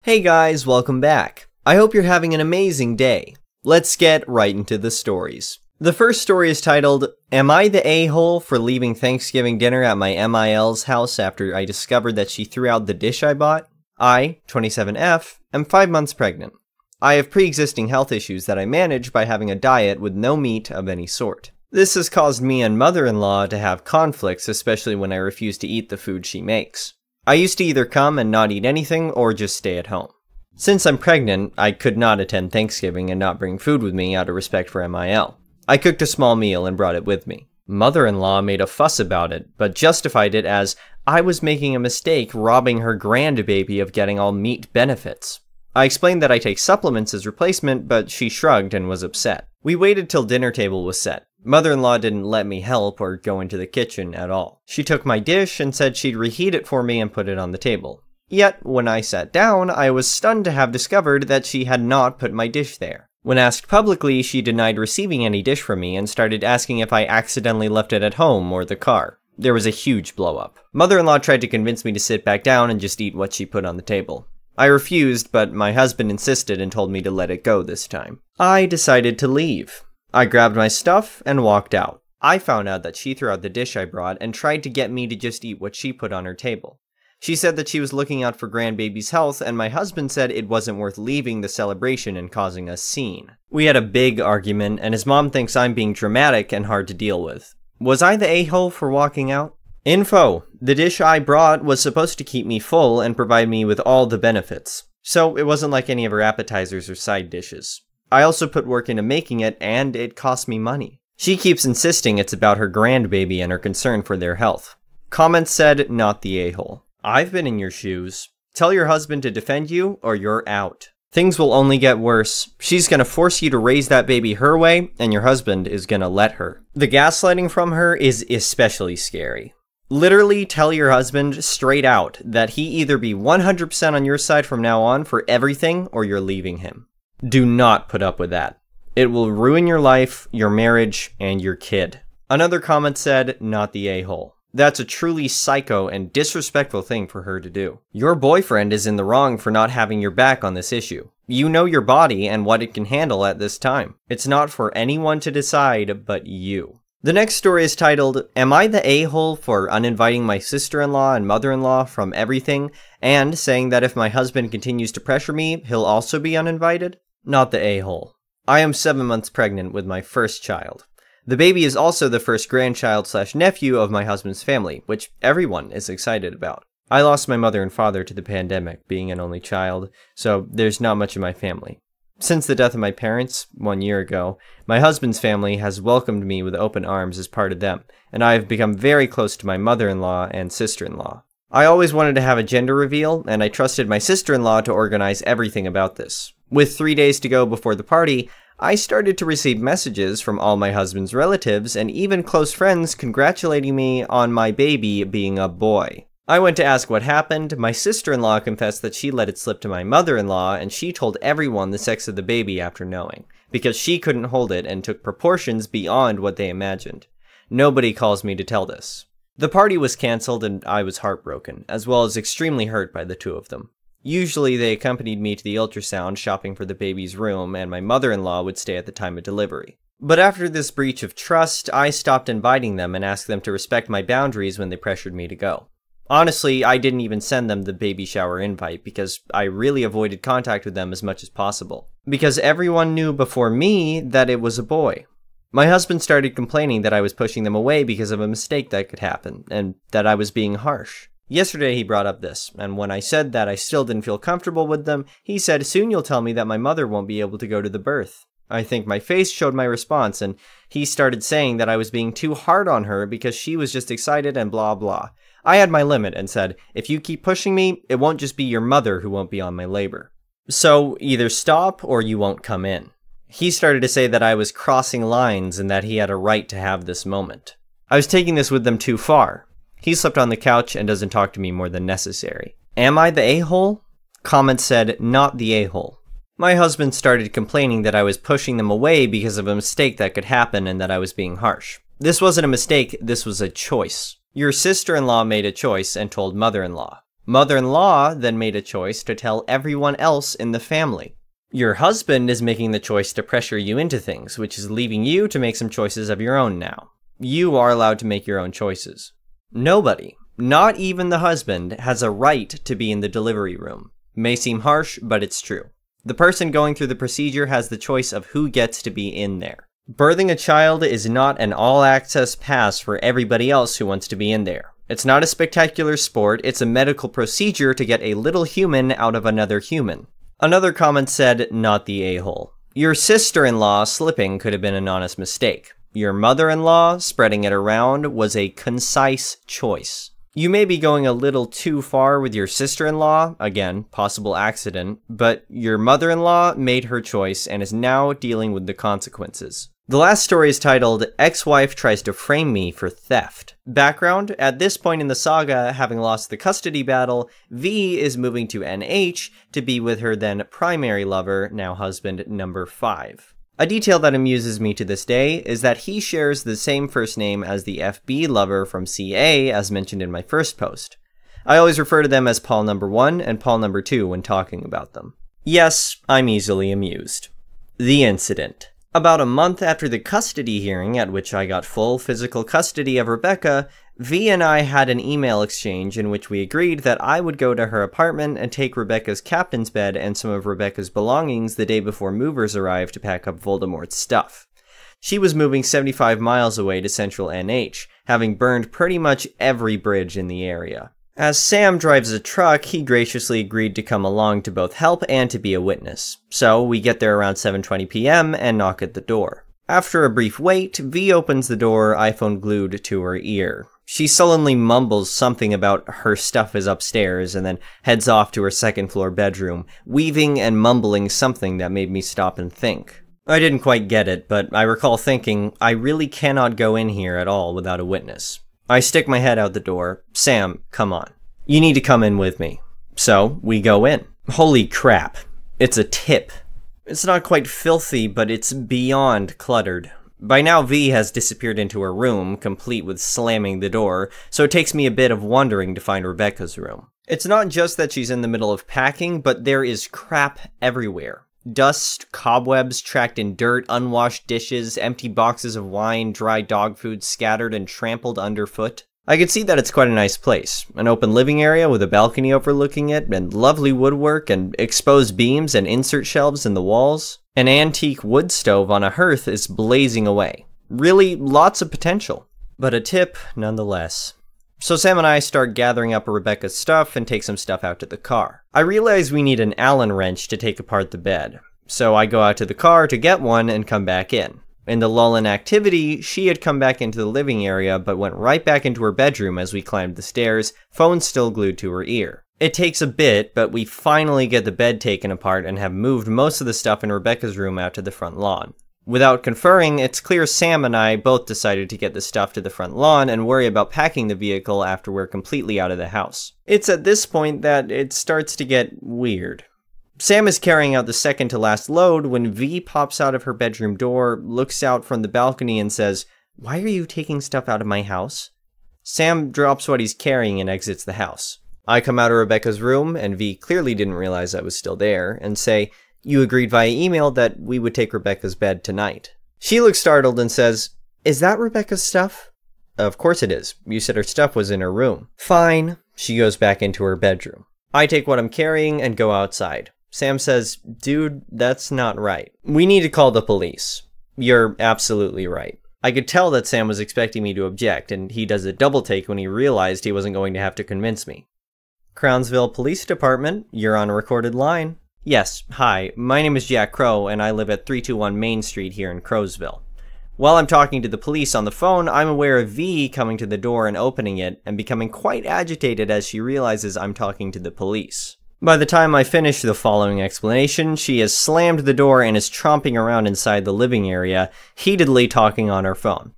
Hey guys, welcome back. I hope you're having an amazing day. Let's get right into the stories. The first story is titled, Am I the A-hole for leaving Thanksgiving dinner at my MIL's house after I discovered that she threw out the dish I bought? I, 27F, am 5 months pregnant. I have pre-existing health issues that I manage by having a diet with no meat of any sort. This has caused me and mother-in-law to have conflicts, especially when I refuse to eat the food she makes. I used to either come and not eat anything or just stay at home. Since I'm pregnant, I could not attend Thanksgiving and not bring food with me out of respect for MIL. I cooked a small meal and brought it with me. Mother-in-law made a fuss about it, but justified it as I was making a mistake robbing her grandbaby of getting all meat benefits. I explained that I take supplements as replacement, but she shrugged and was upset. We waited till dinner table was set. Mother-in-law didn't let me help or go into the kitchen at all. She took my dish and said she'd reheat it for me and put it on the table. Yet, when I sat down, I was stunned to have discovered that she had not put my dish there. When asked publicly, she denied receiving any dish from me and started asking if I accidentally left it at home or the car. There was a huge blow-up. Mother-in-law tried to convince me to sit back down and just eat what she put on the table. I refused, but my husband insisted and told me to let it go this time. I decided to leave. I grabbed my stuff and walked out. I found out that she threw out the dish I brought and tried to get me to just eat what she put on her table. She said that she was looking out for grandbaby's health, and my husband said it wasn't worth leaving the celebration and causing a scene. We had a big argument, and his mom thinks I'm being dramatic and hard to deal with. Was I the a-hole for walking out? Info: the dish I brought was supposed to keep me full and provide me with all the benefits, so it wasn't like any of her appetizers or side dishes. I also put work into making it, and it cost me money. She keeps insisting it's about her grandbaby and her concern for their health. Comments said, not the a-hole. I've been in your shoes. Tell your husband to defend you, or you're out. Things will only get worse. She's gonna force you to raise that baby her way, and your husband is gonna let her. The gaslighting from her is especially scary. Literally tell your husband straight out that he either be 100% on your side from now on for everything, or you're leaving him. Do not put up with that. It will ruin your life, your marriage, and your kid. Another comment said, not the a-hole. That's a truly psycho and disrespectful thing for her to do. Your boyfriend is in the wrong for not having your back on this issue. You know your body and what it can handle at this time. It's not for anyone to decide but you. The next story is titled, Am I the a-hole for uninviting my sister-in-law and mother-in-law from everything, and saying that if my husband continues to pressure me, he'll also be uninvited? Not the a-hole. I am 7 months pregnant with my first child. The baby is also the first grandchild/nephew of my husband's family, which everyone is excited about. I lost my mother and father to the pandemic, being an only child, so there's not much of my family. Since the death of my parents, 1 year ago, my husband's family has welcomed me with open arms as part of them, and I have become very close to my mother-in-law and sister-in-law. I always wanted to have a gender reveal, and I trusted my sister-in-law to organize everything about this. With 3 days to go before the party, I started to receive messages from all my husband's relatives and even close friends congratulating me on my baby being a boy. I went to ask what happened. My sister-in-law confessed that she let it slip to my mother-in-law, and she told everyone the sex of the baby after knowing, because she couldn't hold it and took proportions beyond what they imagined. Nobody calls me to tell this. The party was cancelled and I was heartbroken, as well as extremely hurt by the two of them. Usually they accompanied me to the ultrasound shopping for the baby's room, and my mother-in-law would stay at the time of delivery. But after this breach of trust, I stopped inviting them and asked them to respect my boundaries when they pressured me to go. Honestly, I didn't even send them the baby shower invite because I really avoided contact with them as much as possible. Because everyone knew before me that it was a boy. My husband started complaining that I was pushing them away because of a mistake that could happen, and that I was being harsh. Yesterday he brought up this, and when I said that I still didn't feel comfortable with them, he said, soon you'll tell me that my mother won't be able to go to the birth. I think my face showed my response, and he started saying that I was being too hard on her because she was just excited and blah blah. I had my limit and said, if you keep pushing me, it won't just be your mother who won't be on my labor. So either stop or you won't come in. He started to say that I was crossing lines and that he had a right to have this moment. I was taking this with them too far. He slept on the couch and doesn't talk to me more than necessary. Am I the a-hole? Comments said, not the a-hole. My husband started complaining that I was pushing them away because of a mistake that could happen and that I was being harsh. This wasn't a mistake, this was a choice. Your sister-in-law made a choice and told mother-in-law. Mother-in-law then made a choice to tell everyone else in the family. Your husband is making the choice to pressure you into things, which is leaving you to make some choices of your own now. You are allowed to make your own choices. Nobody, not even the husband, has a right to be in the delivery room. May seem harsh, but it's true. The person going through the procedure has the choice of who gets to be in there. Birthing a child is not an all-access pass for everybody else who wants to be in there. It's not a spectacular sport, it's a medical procedure to get a little human out of another human. Another comment said, not the a-hole. Your sister-in-law slipping could have been an honest mistake. Your mother-in-law spreading it around was a concise choice. You may be going a little too far with your sister-in-law, again, possible accident, but your mother-in-law made her choice and is now dealing with the consequences. The last story is titled, Ex-Wife Tries to Frame Me for Theft. Background, at this point in the saga, having lost the custody battle, V is moving to NH to be with her then primary lover, now husband number 5. A detail that amuses me to this day is that he shares the same first name as the FB lover from CA as mentioned in my first post. I always refer to them as Paul number 1 and Paul number 2 when talking about them. Yes, I'm easily amused. The incident. About a month after the custody hearing at which I got full physical custody of Rebecca, V and I had an email exchange in which we agreed that I would go to her apartment and take Rebecca's captain's bed and some of Rebecca's belongings the day before movers arrived to pack up Voldemort's stuff. She was moving 75 miles away to central NH, having burned pretty much every bridge in the area. As Sam drives a truck, he graciously agreed to come along to both help and to be a witness. So we get there around 7:20 p.m. and knock at the door. After a brief wait, V opens the door, iPhone glued to her ear. She sullenly mumbles something about her stuff is upstairs and then heads off to her second-floor bedroom, weaving and mumbling something that made me stop and think. I didn't quite get it, but I recall thinking, I really cannot go in here at all without a witness. I stick my head out the door. Sam, come on. You need to come in with me. So, we go in. Holy crap. It's a tip. It's not quite filthy, but it's beyond cluttered. By now, V has disappeared into her room, complete with slamming the door, so it takes me a bit of wandering to find Rebecca's room. It's not just that she's in the middle of packing, but there is crap everywhere. Dust, cobwebs tracked in dirt, unwashed dishes, empty boxes of wine, dry dog food scattered and trampled underfoot. I could see that it's quite a nice place. An open living area with a balcony overlooking it, and lovely woodwork, and exposed beams and insert shelves in the walls. An antique wood stove on a hearth is blazing away. Really, lots of potential. But a tip, nonetheless. So Sam and I start gathering up Rebecca's stuff and take some stuff out to the car. I realize we need an Allen wrench to take apart the bed, so I go out to the car to get one and come back in. In the lull in activity, she had come back into the living area but went right back into her bedroom as we climbed the stairs, phone still glued to her ear. It takes a bit, but we finally get the bed taken apart and have moved most of the stuff in Rebecca's room out to the front lawn. Without conferring, it's clear Sam and I both decided to get the stuff to the front lawn and worry about packing the vehicle after we're completely out of the house. It's at this point that it starts to get weird. Sam is carrying out the second to last load when V pops out of her bedroom door, looks out from the balcony and says, "Why are you taking stuff out of my house?" Sam drops what he's carrying and exits the house. I come out of Rebecca's room, and V clearly didn't realize I was still there, and say, "You agreed via email that we would take Rebecca's bed tonight." She looks startled and says, "Is that Rebecca's stuff?" "Of course it is. You said her stuff was in her room." "Fine." She goes back into her bedroom. I take what I'm carrying and go outside. Sam says, "Dude, that's not right. We need to call the police." "You're absolutely right." I could tell that Sam was expecting me to object, and he does a double take when he realized he wasn't going to have to convince me. "Crownsville Police Department, you're on a recorded line." "Yes, hi, my name is Jack Crow, and I live at 321 Main Street here in Crowsville." While I'm talking to the police on the phone, I'm aware of V coming to the door and opening it, and becoming quite agitated as she realizes I'm talking to the police. By the time I finish the following explanation, she has slammed the door and is tromping around inside the living area, heatedly talking on her phone.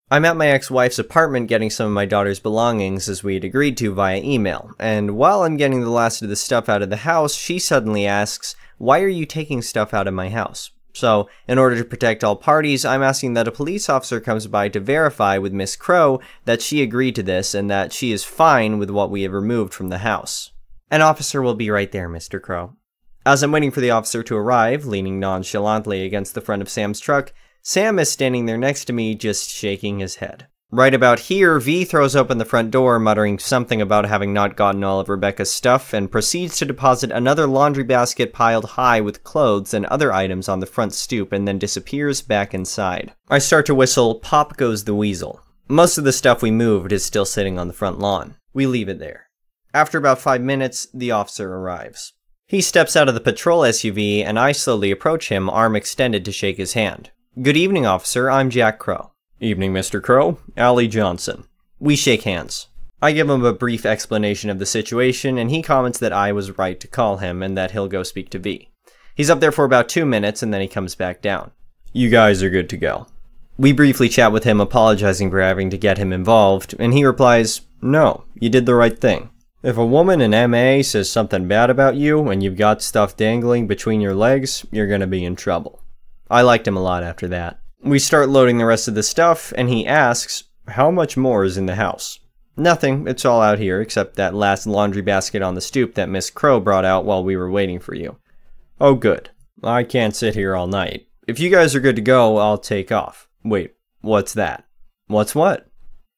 I'm at my ex-wife's apartment getting some of my daughter's belongings as we had agreed to via email, and while I'm getting the last of the stuff out of the house, she suddenly asks, "Why are you taking stuff out of my house?" So, in order to protect all parties, I'm asking that a police officer comes by to verify with Miss Crow that she agreed to this and that she is fine with what we have removed from the house. An officer will be right there, Mr. Crow. As I'm waiting for the officer to arrive, leaning nonchalantly against the front of Sam's truck, Sam is standing there next to me, just shaking his head. Right about here, V throws open the front door, muttering something about having not gotten all of Rebecca's stuff, and proceeds to deposit another laundry basket piled high with clothes and other items on the front stoop, and then disappears back inside. I start to whistle, "Pop Goes the Weasel." Most of the stuff we moved is still sitting on the front lawn. We leave it there. After about 5 minutes, the officer arrives. He steps out of the patrol SUV, and I slowly approach him, arm extended to shake his hand. "Good evening, officer. I'm Jack Crow." "Evening, Mr. Crow. Allie Johnson." We shake hands. I give him a brief explanation of the situation, and he comments that I was right to call him, and that he'll go speak to V. He's up there for about 2 minutes, and then he comes back down. "You guys are good to go." We briefly chat with him, apologizing for having to get him involved, and he replies, "No, you did the right thing. If a woman in MA says something bad about you and you've got stuff dangling between your legs, you're gonna be in trouble." I liked him a lot after that. We start loading the rest of the stuff, and he asks, "How much more is in the house?" "Nothing, it's all out here, except that last laundry basket on the stoop that Miss Crow brought out while we were waiting for you." "Oh good. I can't sit here all night. If you guys are good to go, I'll take off." "Wait, what's that?" "What's what?"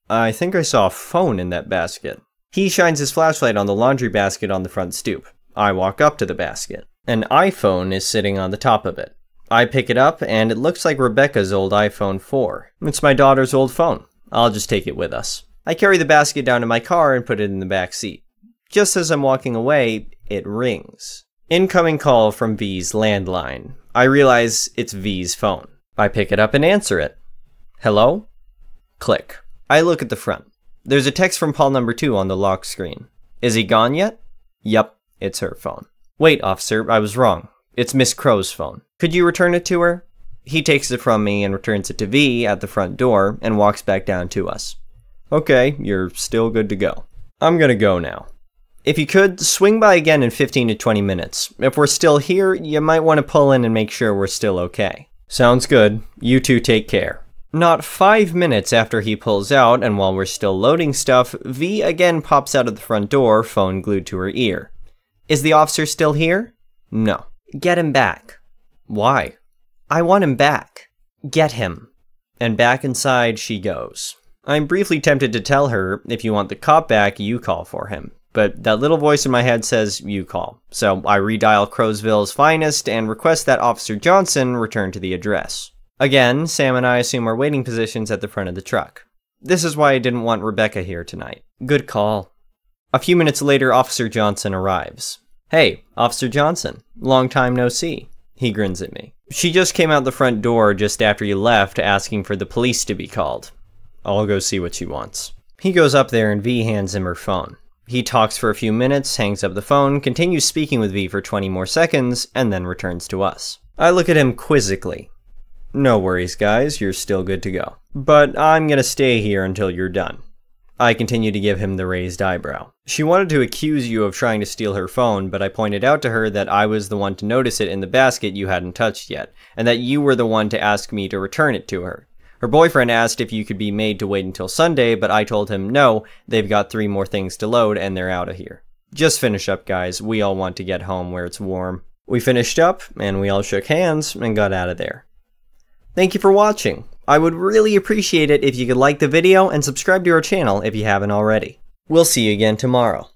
"I think I saw a phone in that basket." He shines his flashlight on the laundry basket on the front stoop. I walk up to the basket. An iPhone is sitting on the top of it. I pick it up, and it looks like Rebecca's old iPhone 4. It's my daughter's old phone. I'll just take it with us. I carry the basket down to my car and put it in the back seat. Just as I'm walking away, it rings. Incoming call from V's landline. I realize it's V's phone. I pick it up and answer it. "Hello?" Click. I look at the front. There's a text from Paul number 2 on the lock screen. "Is he gone yet?" "Yup, it's her phone." "Wait, officer, I was wrong. It's Miss Crow's phone. Could you return it to her?" He takes it from me and returns it to V at the front door and walks back down to us. "Okay, you're still good to go. I'm gonna go now. If you could, swing by again in 15 to 20 minutes. If we're still here, you might want to pull in and make sure we're still okay." "Sounds good. You two take care." Not 5 minutes after he pulls out, and while we're still loading stuff, V again pops out of the front door, phone glued to her ear. "Is the officer still here?" "No." "Get him back." "Why?" "I want him back." "Get him." And back inside she goes. I'm briefly tempted to tell her, "If you want the cop back, you call for him." But that little voice in my head says, "You call." So I redial Crowsville's finest and request that Officer Johnson return to the address. Again, Sam and I assume our waiting positions at the front of the truck. This is why I didn't want Rebecca here tonight. Good call. A few minutes later, Officer Johnson arrives. "Hey, Officer Johnson. Long time no see." He grins at me. "She just came out the front door just after you left, asking for the police to be called." "I'll go see what she wants." He goes up there and V hands him her phone. He talks for a few minutes, hangs up the phone, continues speaking with V for 20 more seconds, and then returns to us. I look at him quizzically. "No worries, guys, you're still good to go. But I'm gonna stay here until you're done." I continue to give him the raised eyebrow. "She wanted to accuse you of trying to steal her phone, but I pointed out to her that I was the one to notice it in the basket you hadn't touched yet, and that you were the one to ask me to return it to her. Her boyfriend asked if you could be made to wait until Sunday, but I told him no, they've got 3 more things to load and they're out of here. Just finish up, guys. We all want to get home where it's warm." We finished up, and we all shook hands and got out of there. Thank you for watching. I would really appreciate it if you could like the video and subscribe to our channel if you haven't already. We'll see you again tomorrow.